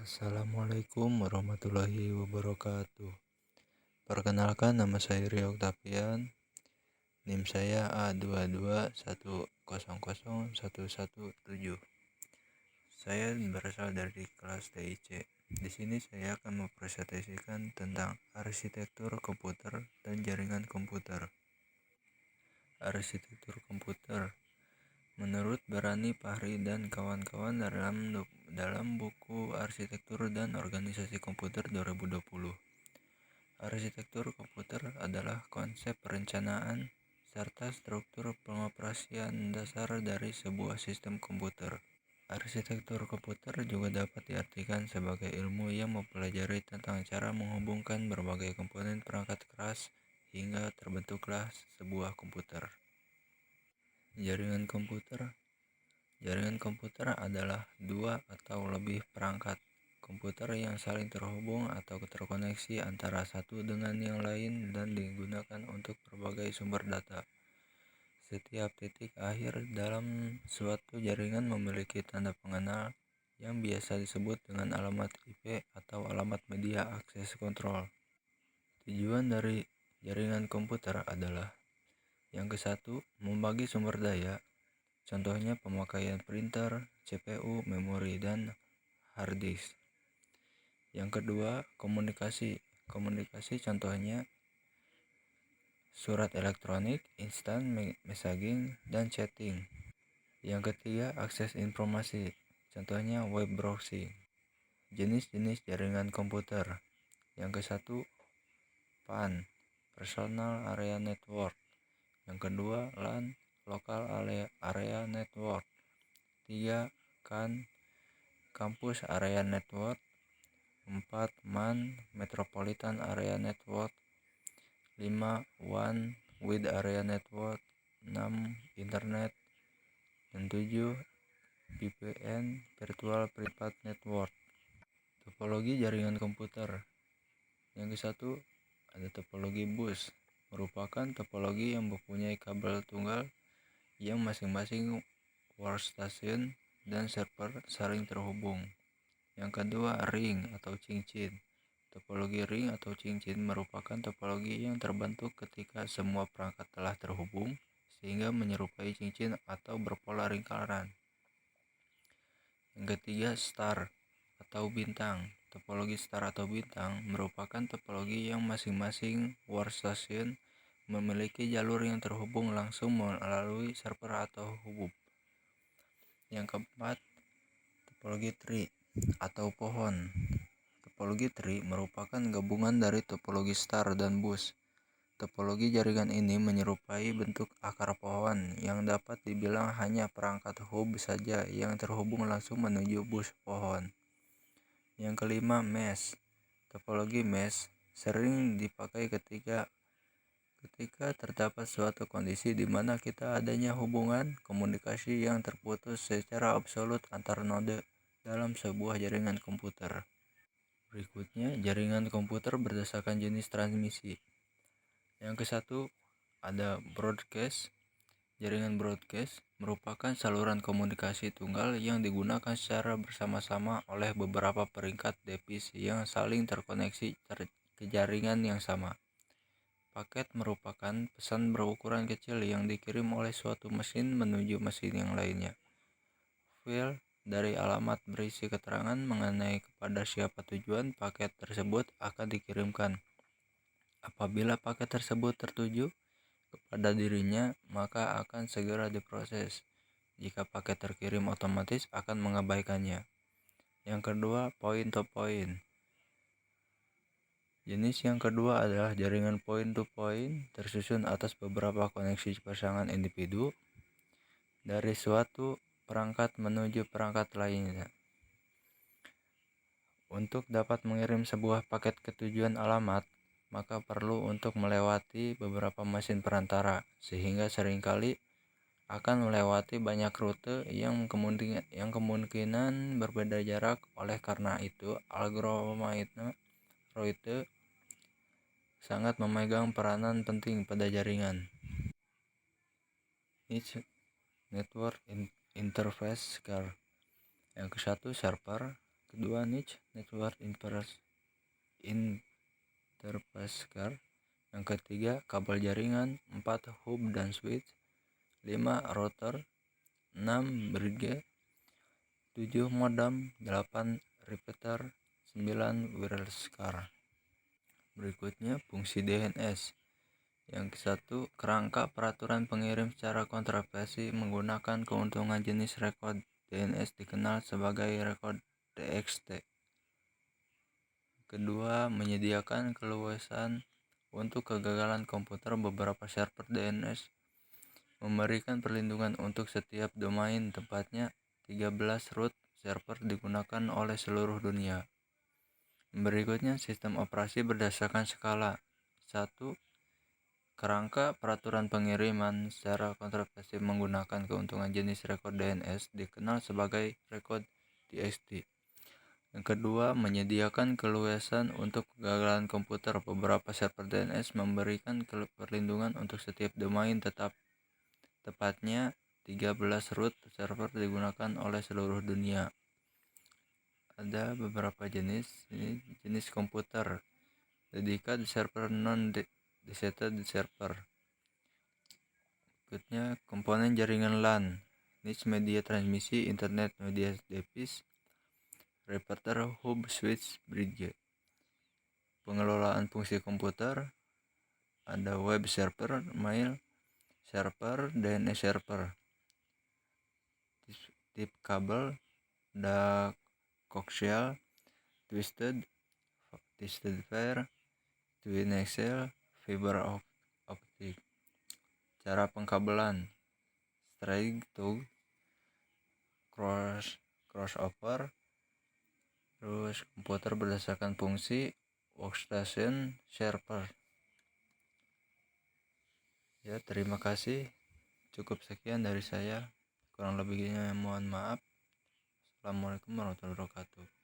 Assalamualaikum warahmatullahi wabarakatuh. Perkenalkan, nama saya Rio Octavian. NIM saya A22100117. Saya berasal dari kelas TIC. Di sini saya akan mempresentasikan tentang arsitektur komputer dan jaringan komputer. Arsitektur komputer menurut Barani Pahri dan kawan-kawan dalam buku Arsitektur dan Organisasi Komputer 2020. Arsitektur komputer adalah konsep perencanaan serta struktur pengoperasian dasar dari sebuah sistem komputer. Arsitektur komputer juga dapat diartikan sebagai ilmu yang mempelajari tentang cara menghubungkan berbagai komponen perangkat keras hingga terbentuklah sebuah komputer. Jaringan komputer adalah dua atau lebih perangkat komputer yang saling terhubung atau terkoneksi antara satu dengan yang lain dan digunakan untuk berbagai sumber data. Setiap titik akhir dalam suatu jaringan memiliki tanda pengenal yang biasa disebut dengan alamat IP atau alamat media akses kontrol. Tujuan dari jaringan komputer adalah yang ke-1, membagi sumber daya. Contohnya pemakaian printer, CPU, memori, dan hard disk. Yang kedua, komunikasi. Komunikasi contohnya surat elektronik, instant messaging, dan chatting. Yang ketiga, akses informasi. Contohnya web browsing. Jenis-jenis jaringan komputer. Yang ke-1, PAN, Personal Area Network. Yang kedua, LAN, Local Area Network. 3, CAN, Campus Area Network. 4, MAN, Metropolitan Area Network. 5, WAN, Wide Area Network. 6, Internet. Dan 7, VPN, Virtual Private Network. Topologi jaringan komputer. Yang ke-1 ada topologi bus, merupakan topologi yang mempunyai kabel tunggal yang masing-masing workstation dan server saling terhubung. Yang kedua, ring atau cincin. Topologi ring atau cincin merupakan topologi yang terbentuk ketika semua perangkat telah terhubung sehingga menyerupai cincin atau berpola lingkaran. Yang ketiga, star atau bintang. Topologi star atau bintang merupakan topologi yang masing-masing workstation memiliki jalur yang terhubung langsung melalui server atau hub. Yang keempat, topologi tree atau pohon. Topologi tree merupakan gabungan dari topologi star dan bus. Topologi jaringan ini menyerupai bentuk akar pohon yang dapat dibilang hanya perangkat hub saja yang terhubung langsung menuju bus pohon. Yang kelima, mesh. Topologi mesh sering dipakai ketika terdapat suatu kondisi di mana kita adanya hubungan komunikasi yang terputus secara absolut antar node dalam sebuah jaringan komputer. Berikutnya, jaringan komputer berdasarkan jenis transmisi. Yang ke-1 ada broadcast. Jaringan broadcast merupakan saluran komunikasi tunggal yang digunakan secara bersama-sama oleh beberapa peringkat device yang saling terkoneksi ke jaringan yang sama. Paket merupakan pesan berukuran kecil yang dikirim oleh suatu mesin menuju mesin yang lainnya. File dari alamat berisi keterangan mengenai kepada siapa tujuan paket tersebut akan dikirimkan. Apabila paket tersebut tertuju kepada dirinya, maka akan segera diproses. Jika paket terkirim otomatis akan mengabaikannya. Yang kedua, point-to-point. Jenis yang kedua adalah jaringan point-to-point tersusun atas beberapa koneksi pasangan individu dari suatu perangkat menuju perangkat lainnya. Untuk dapat mengirim sebuah paket ke tujuan alamat, maka perlu untuk melewati beberapa mesin perantara, sehingga seringkali akan melewati banyak rute yang kemungkinan berbeda jarak. Oleh karena itu, algoritma rute sangat memegang peranan penting pada jaringan. Each network interface card. Yang ke-1 server, kedua niche network interface card, yang ketiga kabel jaringan, 4 hub dan switch, 5 router, 6 bridge, 7 modem, 8 repeater, 9 wireless card. Berikutnya fungsi DNS. Yang ke-1, kerangka peraturan pengirim secara kontrapesi menggunakan keuntungan jenis record DNS dikenal sebagai record TXT. Kedua, menyediakan keluasan untuk kegagalan komputer. Beberapa server DNS memberikan perlindungan untuk setiap domain, tepatnya 13 root server digunakan oleh seluruh dunia. Berikutnya, sistem operasi berdasarkan skala. 1. Kerangka peraturan pengiriman secara kontrapesi menggunakan keuntungan jenis record DNS dikenal sebagai record TXT. Yang kedua, menyediakan keluasan untuk kegagalan komputer. Beberapa server DNS memberikan perlindungan untuk setiap domain, tepatnya 13 root server digunakan oleh seluruh dunia. Ada beberapa jenis, ini jenis komputer. Dedicated server, non-dedicated server. Berikutnya komponen jaringan LAN, niche media transmisi, internet media device, repeater, hub, switch, bridge. Pengelolaan fungsi komputer, ada web server, mail server, DNS server. Tip kabel, ada coaxial, twisted pair, twin axial, fiber optic. Cara pengkabelan, straight to crossover. Terus komputer berdasarkan fungsi, workstation, server. Ya, terima kasih. Cukup sekian dari saya. Kurang lebihnya mohon maaf. Assalamualaikum warahmatullahi wabarakatuh.